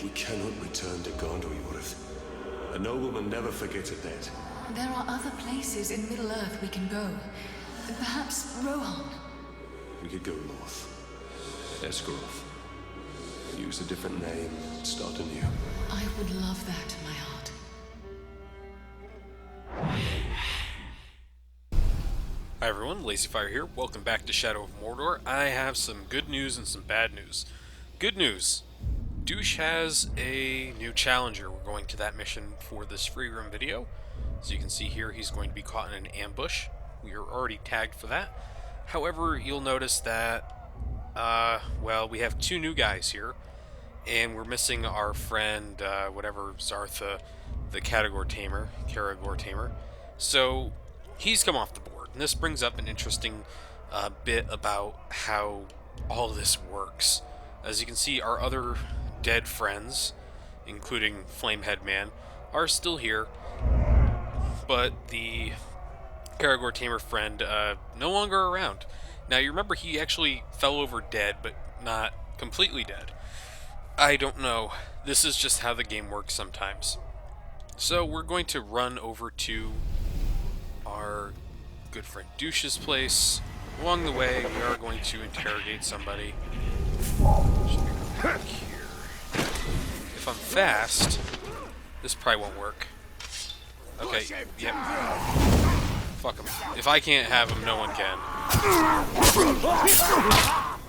We cannot return to Gondor, Yorith. A nobleman never forgets a debt. There are other places in Middle-earth we can go. Perhaps Rohan. We could go north. Esgaroth. Use a different name, start anew. I would love that in my heart. Hi everyone, LazyFire here. Welcome back to Shadow of Mordor. I have some good news and some bad news. Good news. Douche has a new challenger. We're going to that mission for this free room video. As you can see here, he's going to be caught in an ambush. We are already tagged for that. However, you'll notice that, well, we have two new guys here. And we're missing our friend, Zartha, the Karagor Tamer. So, he's come off the board. And this brings up an interesting bit about how all this works. As you can see, our other dead friends, including Flamehead Man, are still here. But the Karagor Tamer friend, no longer around. Now, you remember he actually fell over dead, but not completely dead. I don't know. This is just how the game works sometimes. So we're going to run over to our good friend Douche's place. Along the way, we are going to interrogate somebody. Should we go back here? If I'm fast, this probably won't work. Okay, yep. Fuck him. If I can't have him, no one can.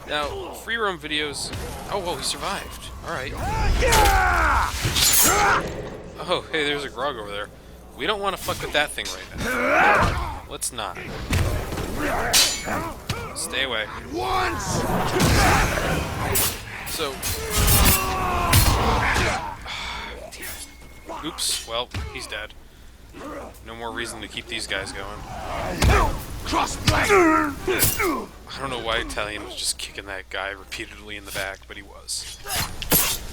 Now, free roam videos... Oh, whoa, he survived. Alright. Oh, hey, there's a Grog over there. We don't want to fuck with that thing right now. Let's not. Stay away. So... Oops, well, he's dead. No more reason to keep these guys going. I don't know why Italian was just kicking that guy repeatedly in the back, but he was.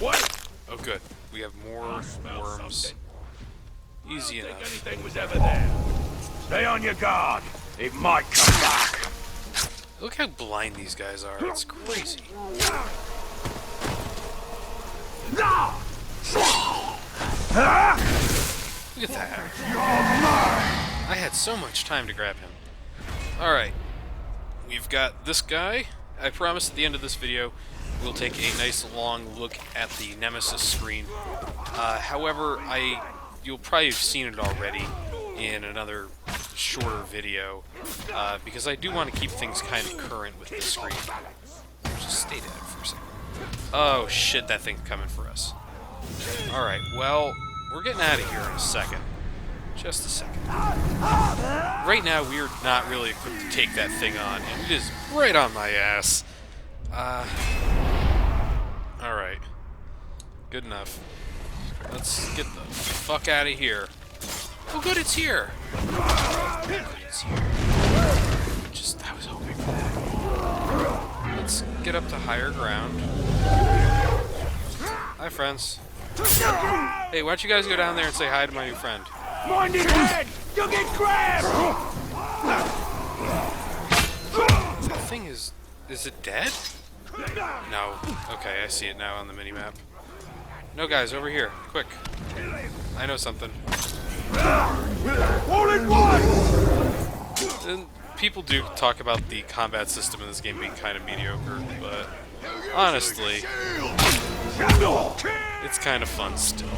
What? Oh, good. We have more worms. Easy enough. Anything was ever there. Stay on your guard. It might come back. Look how blind these guys are. It's crazy. Look at that. I had so much time to grab him. Alright. We've got this guy. I promise at the end of this video we'll take a nice long look at the Nemesis screen. However, you'll probably have seen it already in another shorter video, because I do want to keep things kind of current with this screen. Just stay dead for a second. Oh shit, that thing's coming for us. Alright, well, we're getting out of here in a second. Just a second. Right now, we're not really equipped to take that thing on, and it is right on my ass. Alright. Good enough. Let's get the fuck out of here. Oh good, it's here! Oh good, it's here. I was hoping for that. Let's get up to higher ground. Hi, friends. Hey, why don't you guys go down there and say hi to my new friend? Mind your head! You'll get grabbed! That thing is it dead? No. Okay, I see it now on the minimap. No, guys, over here. Quick. I know something. All in one! And people do talk about the combat system in this game being kind of mediocre, but honestly, it's kind of fun still.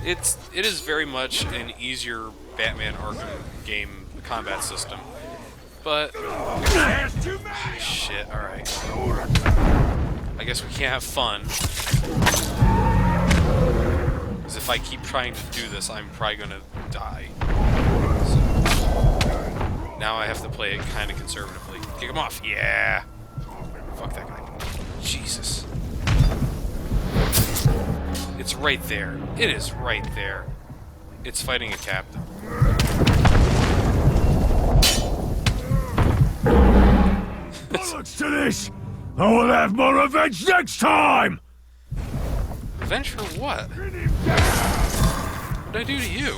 It is very much an easier Batman Arkham game combat system, but shit. All right, I guess we can't have fun, because if I keep trying to do this, I'm probably gonna die. So, now I have to play it kind of conservatively. Kick him off, yeah. Fuck that guy. Jesus. It's right there. It is right there. It's fighting a captain. Bollocks to this! I will have more revenge next time! Revenge for what? What did I do to you?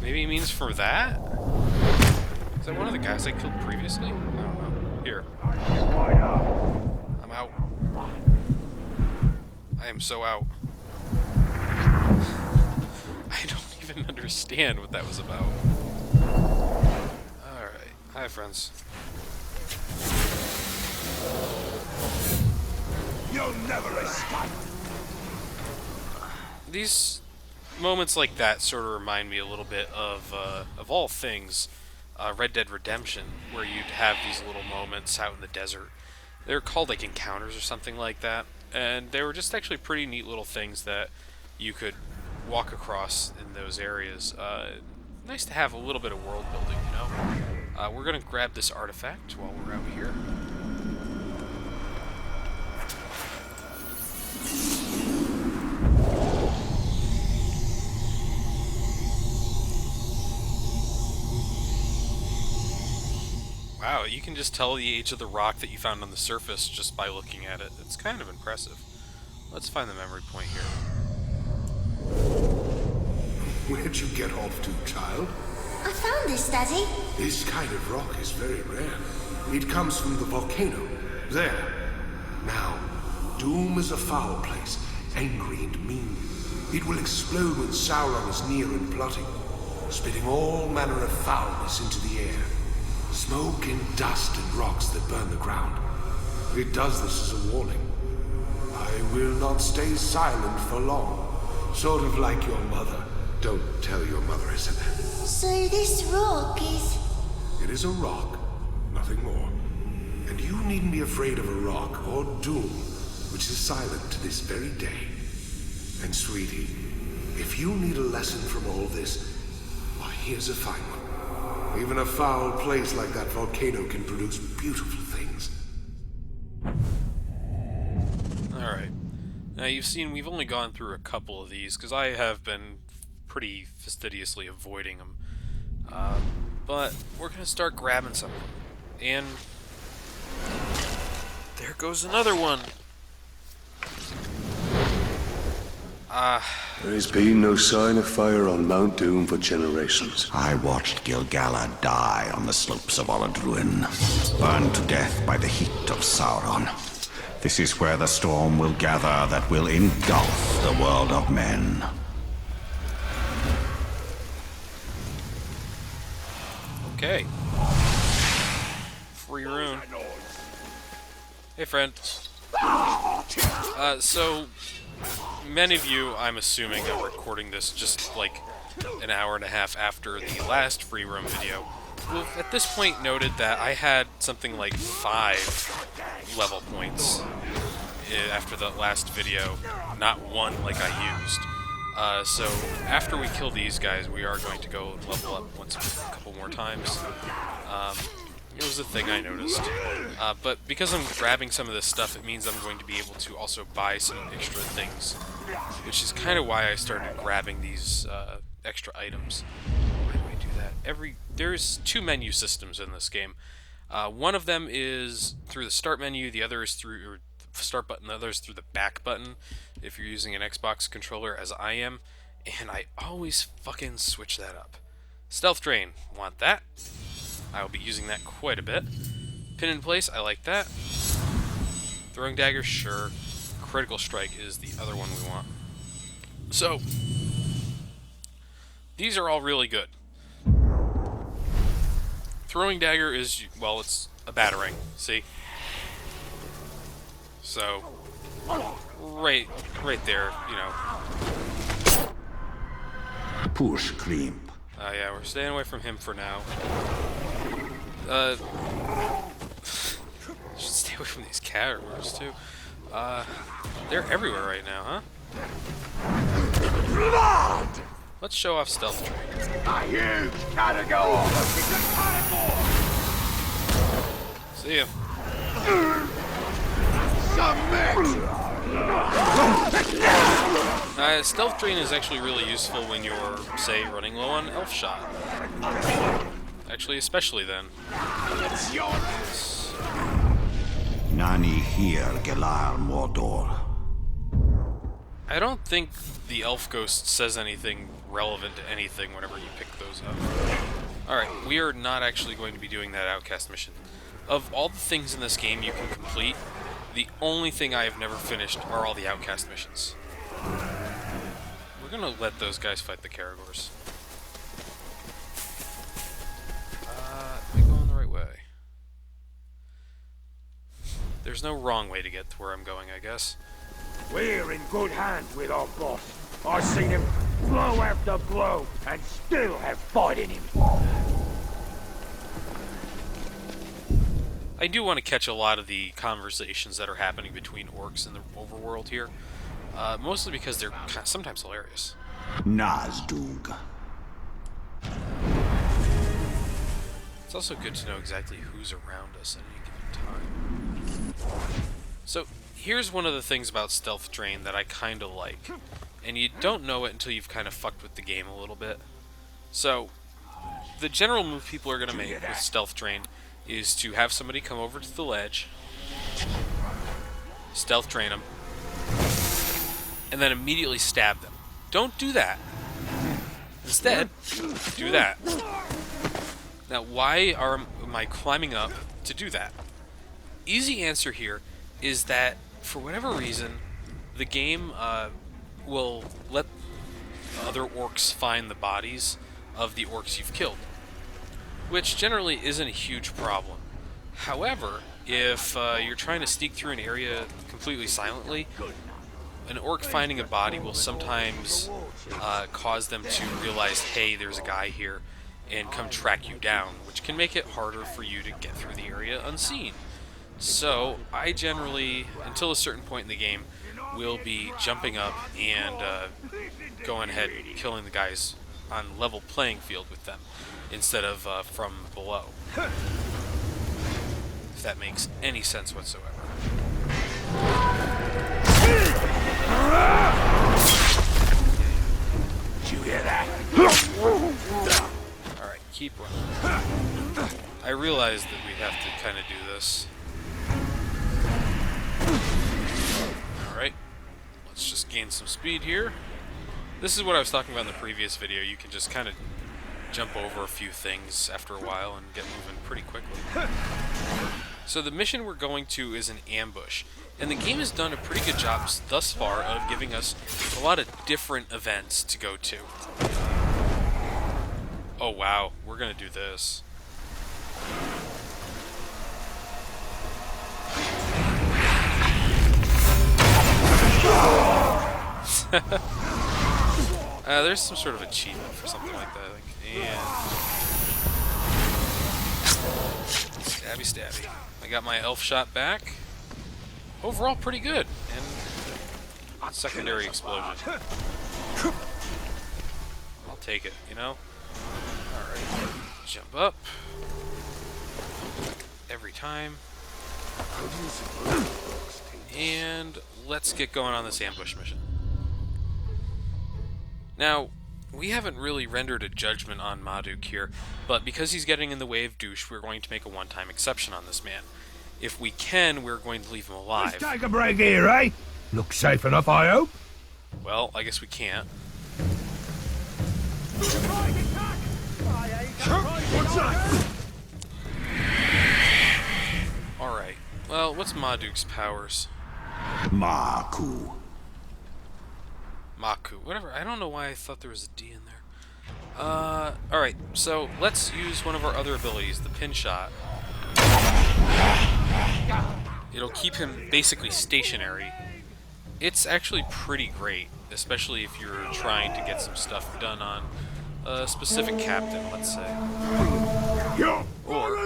Maybe he means for that? Is that one of the guys I killed previously? I don't know. Here. I'm out. I am so out. I don't even understand what that was about. Alright. Hi, friends. You'll never escape. These moments like that sort of remind me a little bit of all things, Red Dead Redemption, where you'd have these little moments out in the desert. They're called like encounters or something like that, and they were just actually pretty neat little things that you could walk across in those areas. Nice to have a little bit of world building, you know? We're gonna grab this artifact while we're out here. Wow, you can just tell the age of the rock that you found on the surface just by looking at it. It's kind of impressive. Let's find the memory point here. Where'd you get off to, child? I found this, Daddy. This kind of rock is very rare. It comes from the volcano. There. Now, Doom is a foul place, angry and mean. It will explode when Sauron is near and plotting, spitting all manner of foulness into the air. Smoke and dust and rocks that burn the ground. It does this as a warning. I will not stay silent for long. Sort of like your mother. Don't tell your mother I said that. So this rock is... It is a rock, nothing more. And you needn't be afraid of a rock or Doom, which is silent to this very day. And sweetie, if you need a lesson from all this, why, here's a fine one. Even a foul place like that volcano can produce beautiful things. Alright. Now you've seen we've only gone through a couple of these, because I have been pretty fastidiously avoiding them. But we're going to start grabbing some of them. And there goes another one. There has been no sign of fire on Mount Doom for generations. I watched Gil-galad die on the slopes of Oladruin, burned to death by the heat of Sauron. This is where the storm will gather that will engulf the world of men. Okay. Free rune. Hey, friend. So, many of you, I'm assuming, are recording this just like an hour and a half after the last free roam video. Well, at this point noted that I had something like 5 level points after the last video, not 1 like I used. So after we kill these guys, we are going to go level up a couple more times. It was a thing I noticed. But because I'm grabbing some of this stuff, it means I'm going to be able to also buy some extra things, which is kind of why I started grabbing these extra items. Why do I do that? There's 2 menu systems in this game. One of them is through the start menu, the other is through the start button, the other is through the back button, if you're using an Xbox controller, as I am, and I always fucking switch that up. Stealth Drain, want that. I will be using that quite a bit. Pin in Place, I like that. Throwing Dagger, sure. Critical Strike is the other one we want. So, these are all really good. Throwing Dagger is, well, it's a battering, see? So, right there, you know. Push Klimp. Yeah, we're staying away from him for now. Should stay away from these caterpillars too. They're everywhere right now, huh? Let's show off Stealth Drain. You gotta go on. See ya. Stealth Drain is actually really useful when you're, say, running low on Elf Shot. Actually, especially then. Nani here, Gelar Mordor. I don't think the Elf Ghost says anything relevant to anything whenever you pick those up. Alright, we are not actually going to be doing that Outcast mission. Of all the things in this game you can complete, The only thing I have never finished are all the Outcast missions. We're gonna let those guys fight the Caragors. Am I going the right way? There's no wrong way to get to where I'm going, I guess. We're in good hands with our boss. I've seen him blow after blow and still have fight in him. I do want to catch a lot of the conversations that are happening between orcs in the overworld here. Mostly because they're sometimes hilarious. Nazdug. It's also good to know exactly who's around us at any given time. So, here's one of the things about Stealth Drain that I kind of like. And you don't know it until you've kind of fucked with the game a little bit. So, the general move people are going to make with Stealth Drain is to have somebody come over to the ledge, Stealth Drain them, and then immediately stab them. Don't do that. Instead, do that. Now, why am I climbing up to do that? Easy answer here is that, for whatever reason, the game will let other orcs find the bodies of the orcs you've killed, which generally isn't a huge problem. However, if you're trying to sneak through an area completely silently, an orc finding a body will sometimes cause them to realize, hey, there's a guy here, and come track you down, which can make it harder for you to get through the area unseen. So, I generally, until a certain point in the game, will be jumping up and going ahead and killing the guys on level playing field with them, instead of from below. If that makes any sense whatsoever. Did you hear that? Alright, keep running. I realize that we have to kind of do this. Alright, let's just gain some speed here. This is what I was talking about in the previous video. You can just kind of jump over a few things after a while and get moving pretty quickly. So the mission we're going to is an ambush. And the game has done a pretty good job thus far of giving us a lot of different events to go to. Oh wow, we're gonna do this. There's some sort of achievement for something like that, I think. And stabby stabby. I got my elf shot back. Overall, pretty good. And secondary explosion. I'll take it, you know? Alright. Jump up. Every time. And let's get going on this ambush mission. Now, we haven't really rendered a judgment on Marduk here, but because he's getting in the way of douche, we're going to make a one-time exception on this man. If we can, we're going to leave him alive. Let's take a break here, eh? Looks safe enough, I hope. Well, I guess we can't. What's that? Alright. Well, what's Marduk's powers? Maku. Maku. Whatever. I don't know why I thought there was a D in there. Alright. So, let's use one of our other abilities, the pin shot. It'll keep him basically stationary. It's actually pretty great, especially if you're trying to get some stuff done on a specific captain, let's say. Or...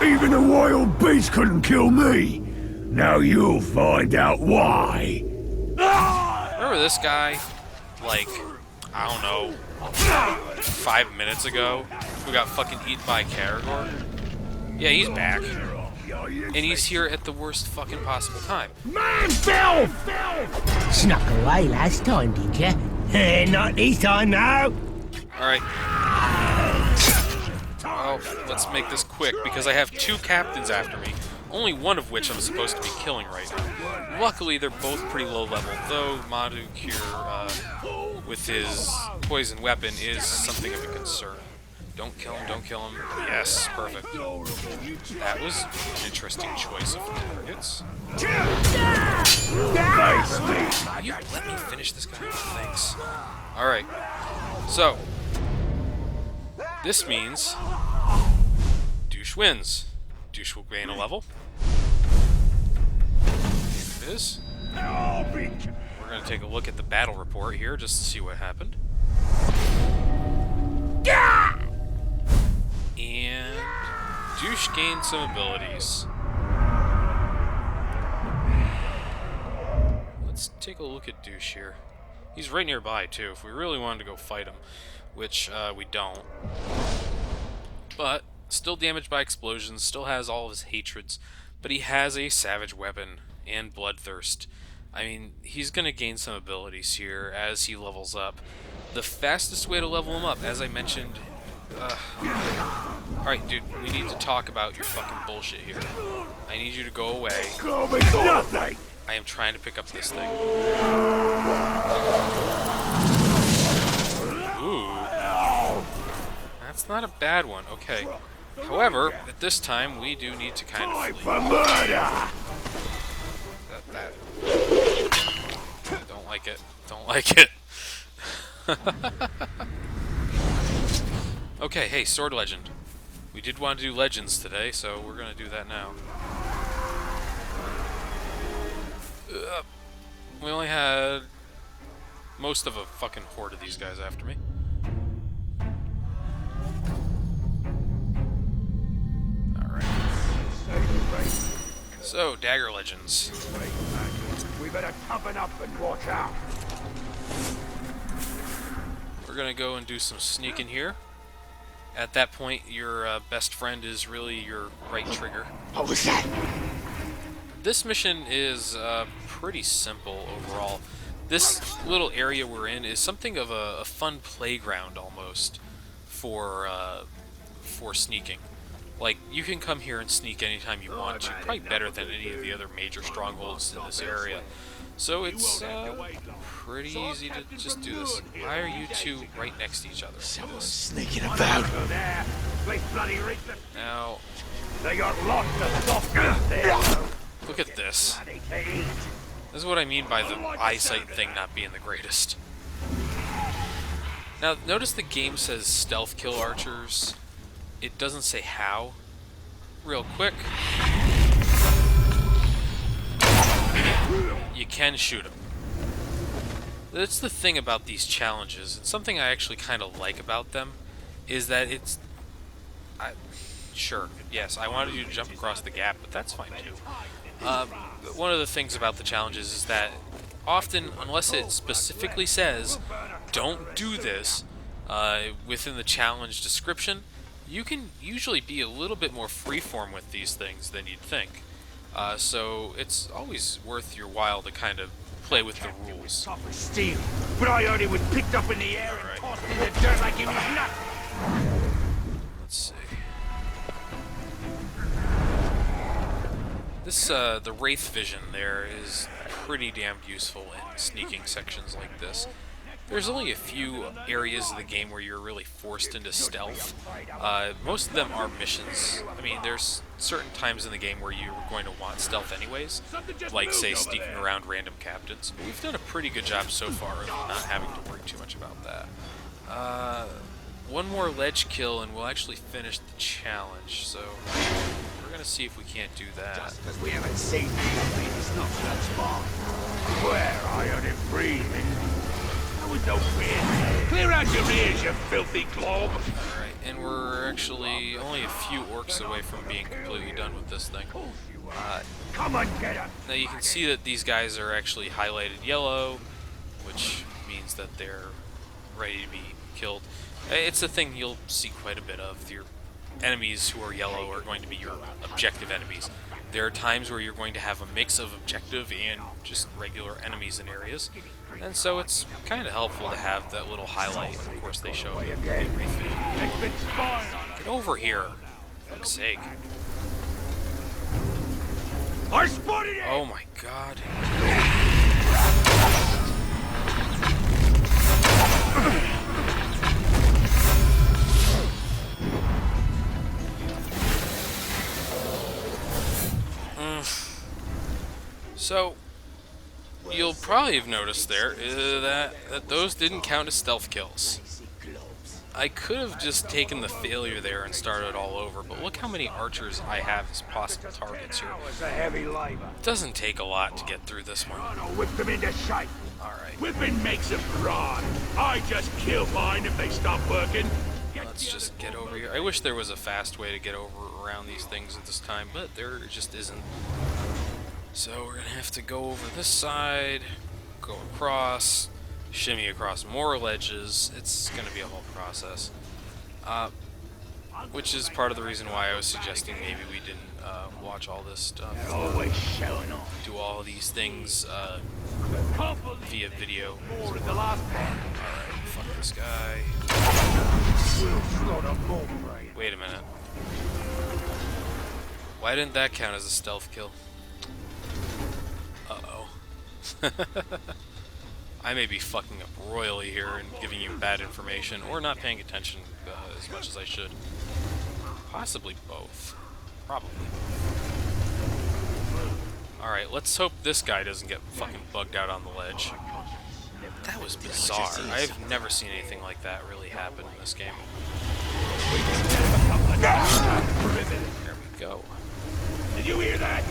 Even a wild beast couldn't kill me. Now you'll find out why. Remember this guy, like, I don't know, 5 minutes ago, who got fucking eaten by a Caragor? Yeah, he's back. And he's here at the worst fucking possible time. Man, Phil! Snuck away last time, did ya? Not this time, now. Alright. Well, let's make this quick, because I have 2 captains after me, only one of which I'm supposed to be killing right now. Luckily, they're both pretty low level, though Marduk here, with his poison weapon, is something of a concern. Don't kill him, don't kill him. Yes, perfect. That was an interesting choice of targets. Will you let me finish this guy? Thanks. Alright. So, this means Douche wins. Douche will gain a level. Here it is. We're going to take a look at the battle report here just to see what happened. And Douche gained some abilities. Let's take a look at Douche here. He's right nearby too, if we really wanted to go fight him, which we don't. But still damaged by explosions, still has all of his hatreds, but he has a savage weapon and bloodthirst. I mean, he's going to gain some abilities here as he levels up. The fastest way to level him up, as I mentioned... Alright, dude, we need to talk about your fucking bullshit here. I need you to go away. I am trying to pick up this thing. Ooh. That's not a bad one, okay. However, at this time, we do need to kind of flee. Don't like it. Don't like it. Okay, hey, Sword Legend. We did want to do Legends today, so we're going to do that now. We only had most of a fucking horde of these guys after me. Alright. So, Dagger Legends. We better toughen up and watch out. We're gonna go and do some sneaking here. At that point, your best friend is really your right trigger. What was that? This mission is pretty simple overall. This little area we're in is something of a fun playground almost for sneaking. Like, you can come here and sneak anytime you want to, probably better than any of the other major strongholds in this area. So it's pretty easy to just do this. Why are you two right next to each other? Someone's sneaking about. Now, They got lots of stuff there. look at this. This is what I mean by the eyesight thing not being the greatest. Now, notice the game says stealth kill archers. It doesn't say how. Real quick. You can shoot them. That's the thing about these challenges. It's something I actually kind of like about them, is that it's... Sure, yes, I wanted you to jump across the gap, but that's fine too. One of the things about the challenges is that often, unless it specifically says, don't do this, within the challenge description, you can usually be a little bit more freeform with these things than you'd think. So it's always worth your while to kind of play with the rules. Steel, but I heard it was picked up in the air and tossed in the dirt like it was nothing. Let's see. This, the Wraith Vision there is pretty damn useful in sneaking sections like this. There's only a few areas of the game where you're really forced into stealth. Most of them are missions. I mean, there's certain times in the game where you're going to want stealth anyways, like, say, sneaking around random captains. But we've done a pretty good job so far of not having to worry too much about that. One more ledge kill and we'll actually finish the challenge, so we're going to see if we can't do that. Just because we haven't seen you, it's not such far. Where I heard it breathing. With no fear. Clear out your ears, you filthy glob! Alright, and we're actually only a few orcs away from being completely done with this thing. Come on, get him! Now you can see that these guys are actually highlighted yellow, which means that they're ready to be killed. It's a thing you'll see quite a bit of. Your enemies who are yellow are going to be your objective enemies. There are times where you're going to have a mix of objective and just regular enemies in areas. And so it's kind of helpful to have that little highlight. Of course, they show you. Get over here, for fuck's sake. I spotted it! Oh my god. So, you'll probably have noticed there that those didn't count as stealth kills. I could have just taken the failure there and started all over, but look how many archers I have as possible targets here. It's a heavy labor. It doesn't take a lot to get through this one. I'll whip them into shape. Alright, Whipping makes them cry. I just kill mine if they stop working. let's just get over here. I wish there was a fast way to get around these things at this time, but there just isn't. So we're gonna have to go over this side, go across, shimmy across more ledges. It's gonna be a whole process. Which is part of the reason why I was suggesting maybe we didn't watch all this stuff. Always showing off. Do all these things via video. More at the last part. Alright, fuck this guy. We'll slaughter more prey. Wait a minute. Why didn't that count as a stealth kill? Uh-oh. I may be fucking up royally here and giving you bad information, or not paying attention as much as I should. Possibly both. Probably. Alright, let's hope this guy doesn't get fucking bugged out on the ledge. That was bizarre. I've never seen anything like that really happen in this game. There we go. Did you hear that?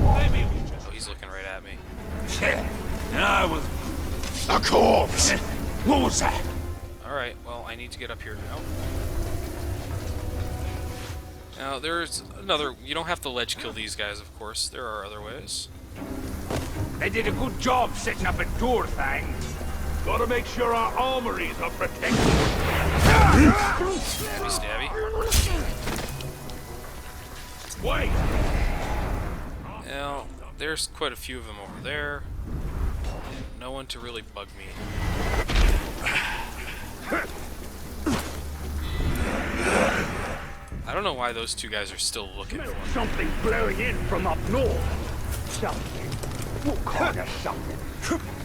Oh, he's looking right at me. And I was a corpse. What was that? Alright, well, I need to get up here now. Now, there's another... You don't have to ledge kill these guys, of course. There are other ways. They did a good job setting up a door thing. Gotta make sure our armories are protected. Stabby, stabby. Wait! Now, there's quite a few of them over there. No one to really bug me. I don't know why those two guys are still looking for me. Something blowing in from up north. Something. What kind of something?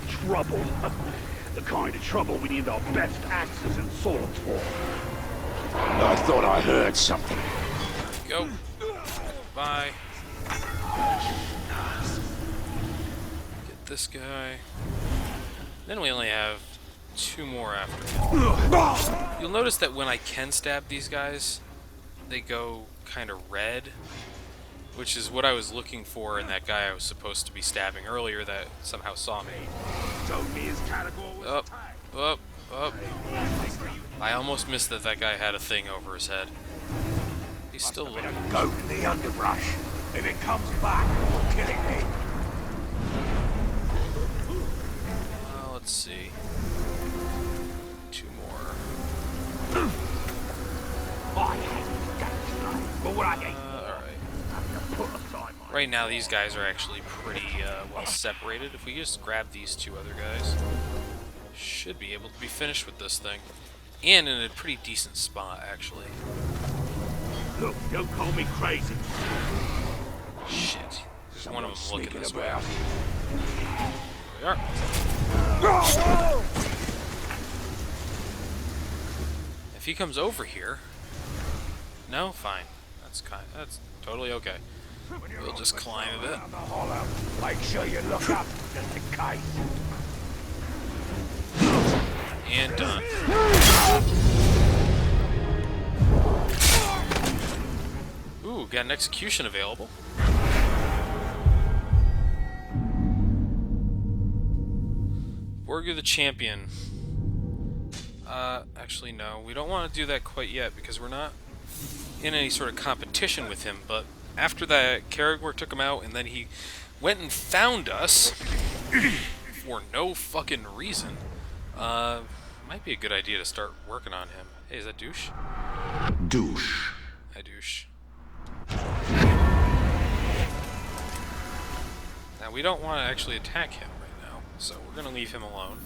Trouble. The kind of trouble we need our best axes and swords for. I thought I heard something. Go. Bye. Get this guy. Then we only have two more after. You'll notice that when I can stab these guys, they go kind of red, which is what I was looking for in that guy I was supposed to be stabbing earlier that somehow saw me. Up, up, up. I almost missed that guy had a thing over his head. He's still looking. Go to the underbrush. If it comes back, we'll kill it then. Let's see. Two more. I hate that, but what I hate. Right now, these guys are actually pretty well separated. If we just grab these two other guys, should be able to be finished with this thing. And in a pretty decent spot, actually. Look, don't call me crazy. Shit. There's one of them looking this way. There we are. If he comes over here... No? Fine. That's totally okay. We'll just climb a bit. Make sure you look up, just in case. And done. Ooh, got an execution available. Borgu the Champion. Actually no, we don't want to do that quite yet because we're not in any sort of competition with him, but after that Caragor took him out and then he went and found us for no fucking reason, might be a good idea to start working on him. Hey, is that Douche? Douche. Hi, Douche. Now, we don't want to actually attack him right now, so we're going to leave him alone.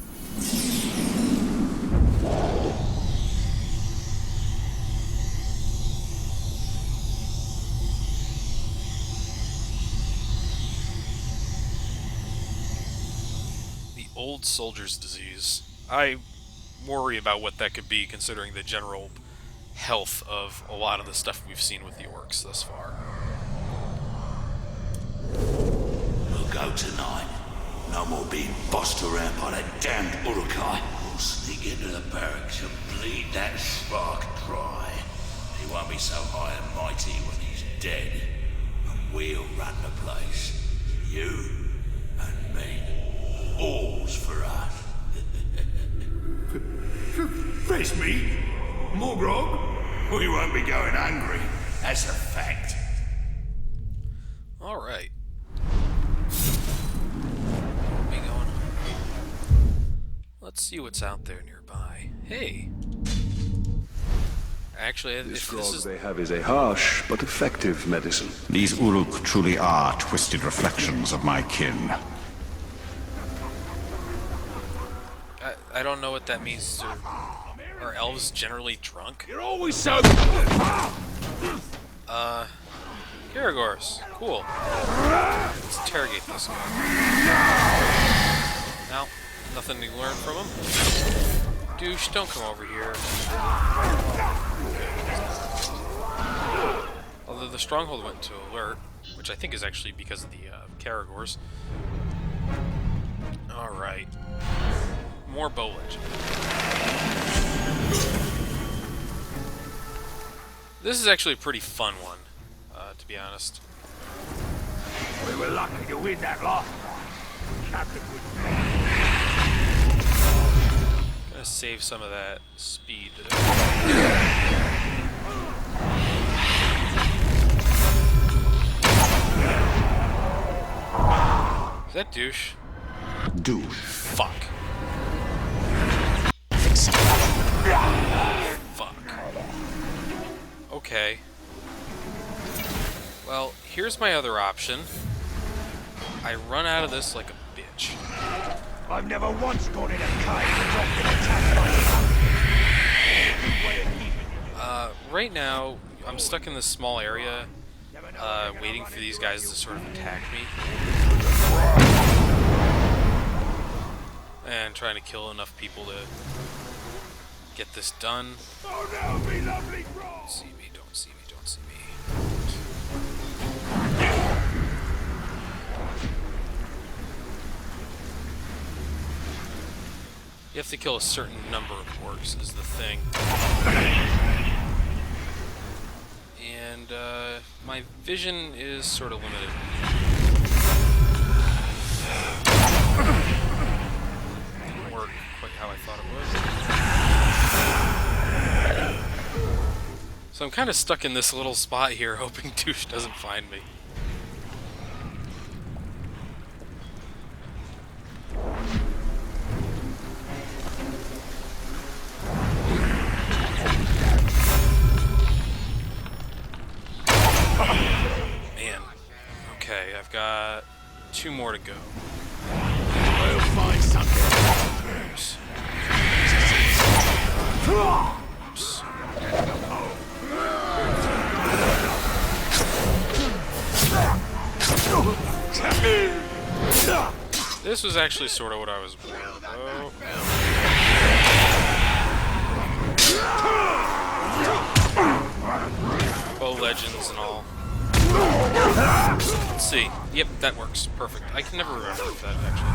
The old soldier's disease. I worry about what that could be, considering the general health of a lot of the stuff we've seen with the orcs thus far. We'll go tonight. No more being bossed around by that damned Urukai. We'll sneak into the barracks and bleed that spark dry. He won't be so high and mighty when he's dead. And we'll run the place. You and me. All's for us. Face me? More grog? We won't be going hungry. That's a fact. Alright. We going. Let's see what's out there nearby. Hey. Actually, if This this grog is... they have is a harsh but effective medicine. These Uruk truly are twisted reflections of my kin. I don't know what that means. Are elves generally drunk? You're always so... Kirigors. Cool. Let's interrogate this guy. Now, nothing to learn from him. Douche, don't come over here. Although the stronghold went to alert, which I think is actually because of the Kirigors. Alright. More bow legend. This is actually a pretty fun one, to be honest. We were lucky to win that last one. Captain would... Gonna save some of that speed. Is that douche? Douche. Fuck. Fuck. Okay. Well, here's my other option. I run out of this like a bitch. I've never once gone in a cave and not been attacked by Right now, I'm stuck in this small area, waiting for these guys to sort of attack me. And trying to kill enough people to get this done. Oh no, me lovely bro! Don't see me, don't see me, don't see me. You have to kill a certain number of orcs is the thing. And my vision is sort of limited. Didn't work quite how I thought it would. So I'm kind of stuck in this little spot here, hoping Douche doesn't find me. Man. Okay, I've got 2 more to go. We'll find something. Oops. Oops. This was actually sort of what I was worried about. Bow legends and all. Let's see. Yep, that works. Perfect. I can never remember if that actually...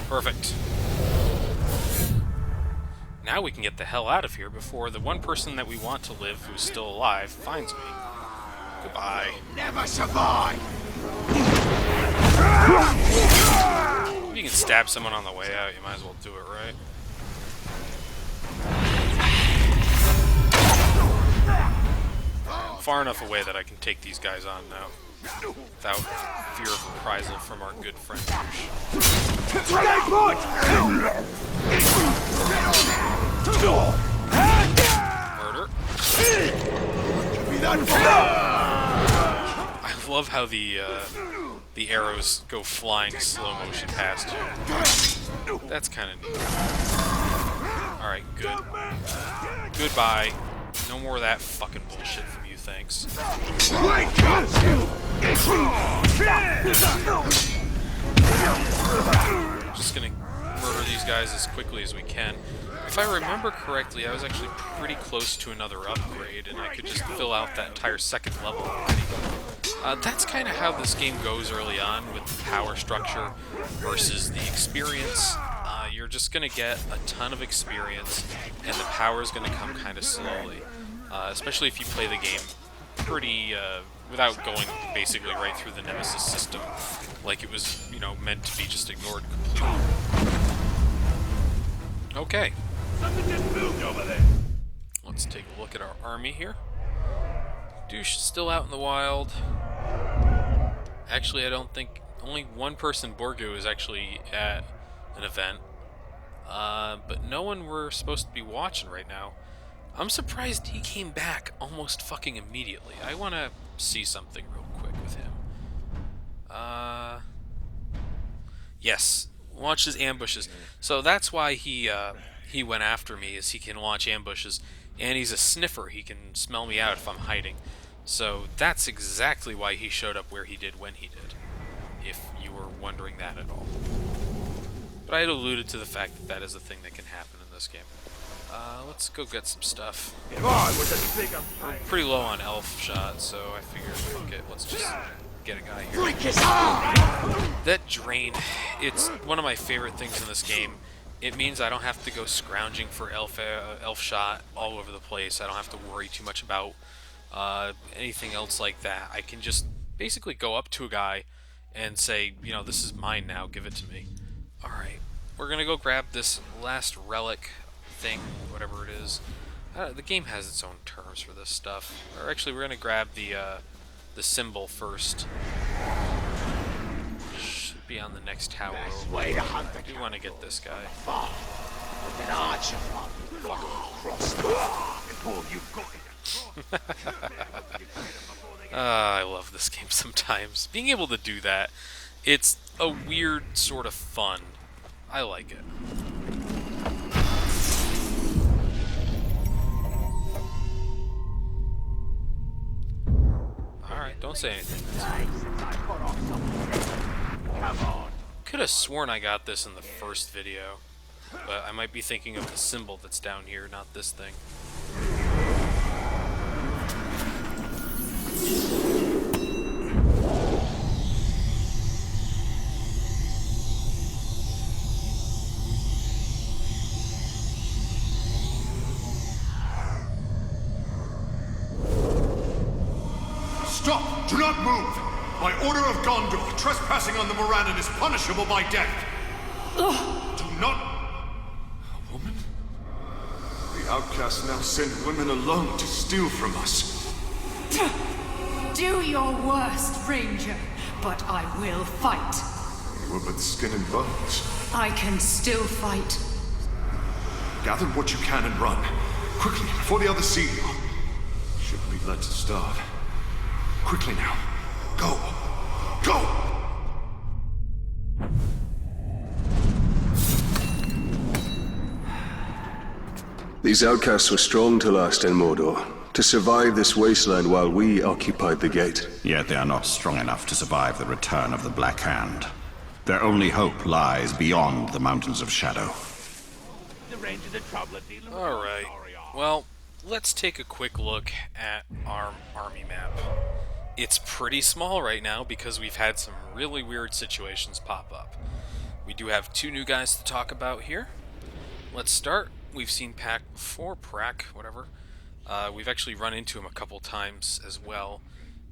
Perfect. Now we can get the hell out of here before the one person that we want to live who's still alive finds me. Goodbye. Never survive! If you can stab someone on the way out, you might as well do it, right? I'm far enough away that I can take these guys on now. Without fear of reprisal from our good friend Douche. Murder. I love how the arrows go flying slow motion past you. That's kind of neat. Alright, good. Goodbye. No more of that fucking bullshit from you, thanks. Just gonna murder these guys as quickly as we can. If I remember correctly, I was actually pretty close to another upgrade, and I could just fill out that entire second level already. That's kind of how this game goes early on with the power structure versus the experience. You're just going to get a ton of experience, and the power is going to come kind of slowly, especially if you play the game pretty without going basically right through the Nemesis system like it was, you know, meant to be just ignored completely. Okay. Something just moved over there. Let's take a look at our army here. Douche is still out in the wild. Actually, I don't think... Only one person, Borgu, is actually at an event. But no one we're supposed to be watching right now. I'm surprised he came back almost fucking immediately. I want to see something real quick with him. Yes. Watch his ambushes. So that's why he went after me, is he can launch ambushes. And he's a sniffer. He can smell me out if I'm hiding. So that's exactly why he showed up where he did when he did, if you were wondering that at all. But I had alluded to the fact that that is a thing that can happen in this game. Let's go get some stuff. I'm pretty low on elf shots, so I figured, fuck it, let's just get a guy here. That drain, it's one of my favorite things in this game. It means I don't have to go scrounging for elf shot all over the place. I don't have to worry too much about anything else like that. I can just basically go up to a guy and say, you know, this is mine now, give it to me. Alright, we're gonna go grab this last relic thing, whatever it is. The game has its own terms for this stuff. Or actually, we're gonna grab the symbol first. Should be on the next tower. I do want to get this guy. I love this game sometimes. Being able to do that, it's a weird sort of fun. I like it. Alright, don't say anything. Could have sworn I got this in the first video, but I might be thinking of the symbol that's down here, not this thing. Stop! Do not move! By order of Gondor, trespassing on the Morannon is punishable by death. Do not... A woman? The Outcast now send women alone to steal from us. Do your worst, Ranger, but I will fight. You were but skin and bones. I can still fight. Gather what you can and run. Quickly, before the others see you. Shouldn't be let to starve. Quickly now. Go! Go! These outcasts were strong to last in Mordor, to survive this wasteland while we occupied the gate. Yet they are not strong enough to survive the return of the Black Hand. Their only hope lies beyond the Mountains of Shadow. Alright, well, let's take a quick look at our army map. It's pretty small right now because we've had some really weird situations pop up. We do have two new guys to talk about here. Let's start. We've seen Prack, whatever. We've actually run into him a couple times as well.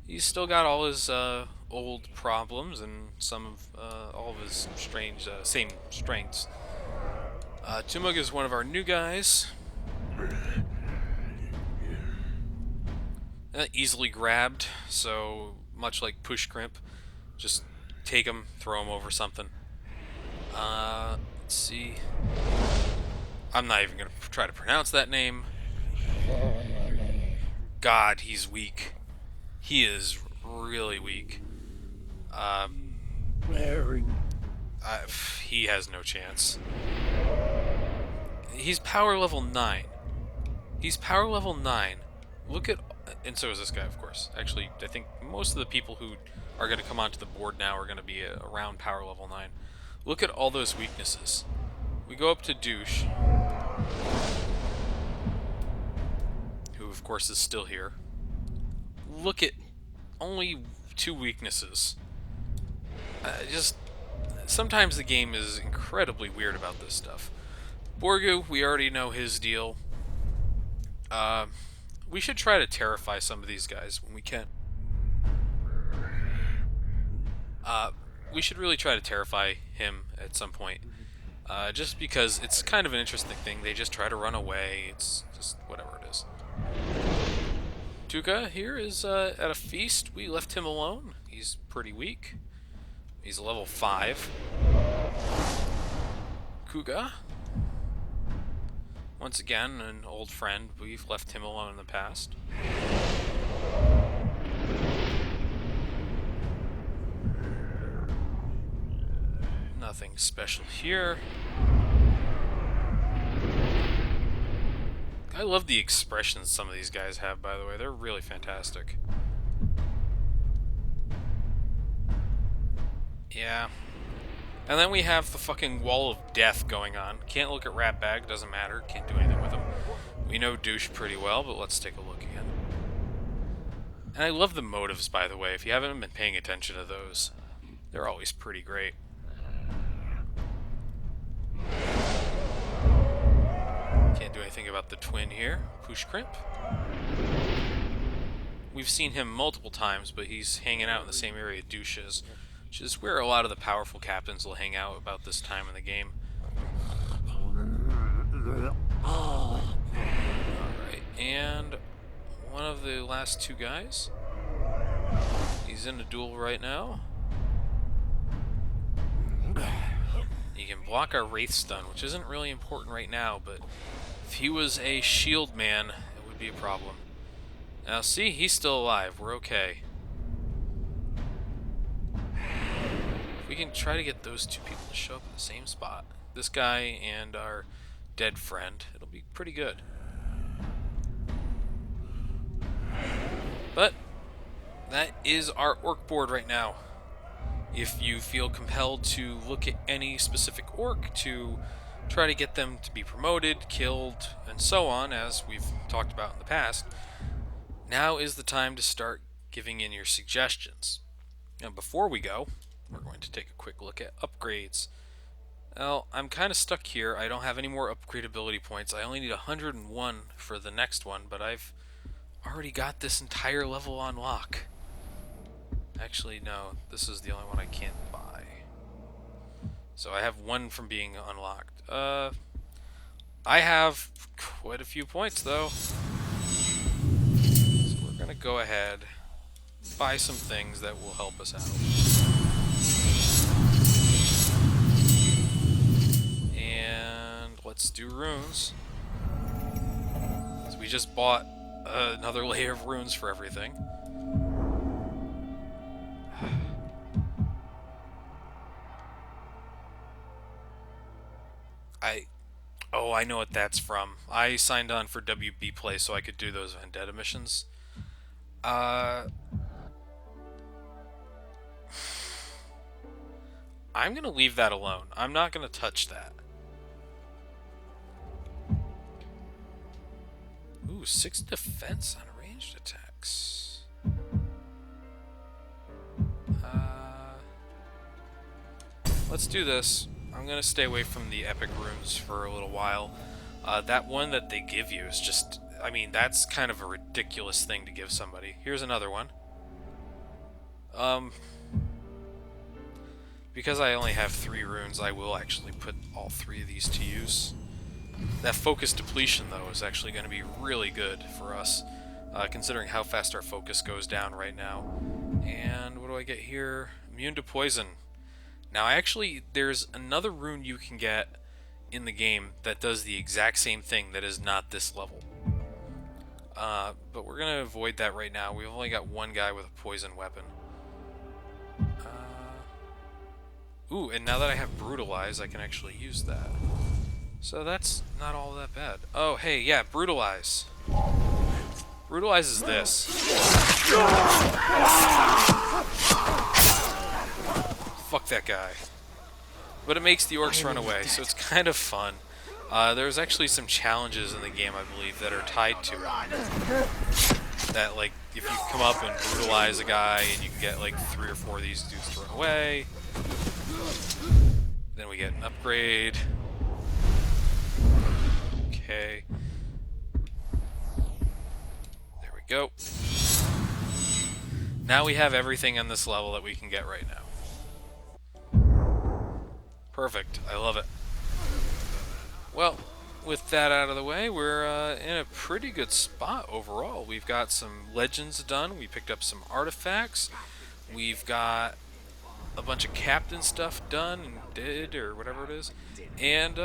He's still got all his old problems and some of all of his strange, same strengths. Tumug is one of our new guys. Easily grabbed, so much like push crimp, just take him, throw him over something. Let's see. I'm not even gonna try to pronounce that name. God, he's weak. He is really weak. He has no chance. He's power level 9. He's power level 9. Look at... And so is this guy, of course. Actually, I think most of the people who are going to come onto the board now are going to be around power level 9. Look at all those weaknesses. we go up to Douche, who of course is still here. Look at only 2 weaknesses. Just sometimes the game is incredibly weird about this stuff. Borgu, we already know his deal. We should try to terrify some of these guys when we can. We should really try to terrify him at some point. Just because it's kind of an interesting thing. They just try to run away. It's just whatever it is. Tuka here is at a feast. We left him alone. He's pretty weak. He's level 5. Kuga. Once again, an old friend. We've left him alone in the past. Nothing special here. I love the expressions some of these guys have, by the way. They're really fantastic. Yeah. And then we have the fucking wall of death going on. Can't look at Ratbag, doesn't matter. Can't do anything with him. We know Douche pretty well, but let's take a look again. And I love the motives, by the way. If you haven't been paying attention to those, they're always pretty great. Can't do anything about the twin here. Pushkrimp. We've seen him multiple times, but he's hanging out in the same area Douche is, which is where a lot of the powerful captains will hang out about this time in the game. Alright, and one of the last 2 guys. He's in a duel right now. You can block our Wraith Stun, which isn't really important right now, but if he was a shield man, it would be a problem. Now see, he's still alive. We're okay. If we can try to get those 2 people to show up in the same spot, this guy and our dead friend, it'll be pretty good. But that is our orc board right now. If you feel compelled to look at any specific orc to try to get them to be promoted, killed, and so on, as we've talked about in the past, now is the time to start giving in your suggestions. Now, before we go, we're going to take a quick look at upgrades. Well, I'm kind of stuck here. I don't have any more upgrade ability points. I only need 101 for the next one, but I've already got this entire level on lock. Actually, no, this is the only one I can't buy. So I have 1 from being unlocked. I have quite a few points, though. So we're gonna go ahead, buy some things that will help us out. And let's do runes. So we just bought another layer of runes for everything. I know what that's from. I signed on for WB Play so I could do those Vendetta missions. I'm gonna leave that alone. I'm not gonna touch that. Ooh, 6 defense on ranged attacks. Let's do this. I'm gonna stay away from the epic runes for a little while. That one that they give you is just, I mean, that's kind of a ridiculous thing to give somebody. Here's another one. Because I only have 3 runes, I will actually put all 3 of these to use. That focus depletion, though, is actually going to be really good for us, considering how fast our focus goes down right now. And what do I get here? Immune to poison. Now, actually, there's another rune you can get in the game that does the exact same thing that is not this level. But we're going to avoid that right now. We've only got 1 guy with a poison weapon. Ooh, and now that I have Brutalize, I can actually use that. So that's not all that bad. Oh, hey, yeah, Brutalize. Brutalize is this. Fuck that guy. but it makes the orcs run away, so it's kind of fun. There's actually some challenges in the game, I believe, that are tied to it. That, like, if you come up and brutalize a guy, and you can get, like, 3 or 4 of these dudes thrown away. Then we get an upgrade. Okay. There we go. Now we have everything on this level that we can get right now. Perfect. I love it. Well, with that out of the way, we're in a pretty good spot overall. We've got some legends done. We picked up some artifacts. We've got a bunch of captain stuff done and did, or whatever it is. And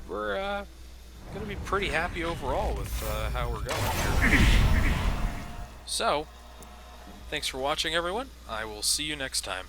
we're going to be pretty happy overall with how we're going here. So, thanks for watching, everyone. I will see you next time.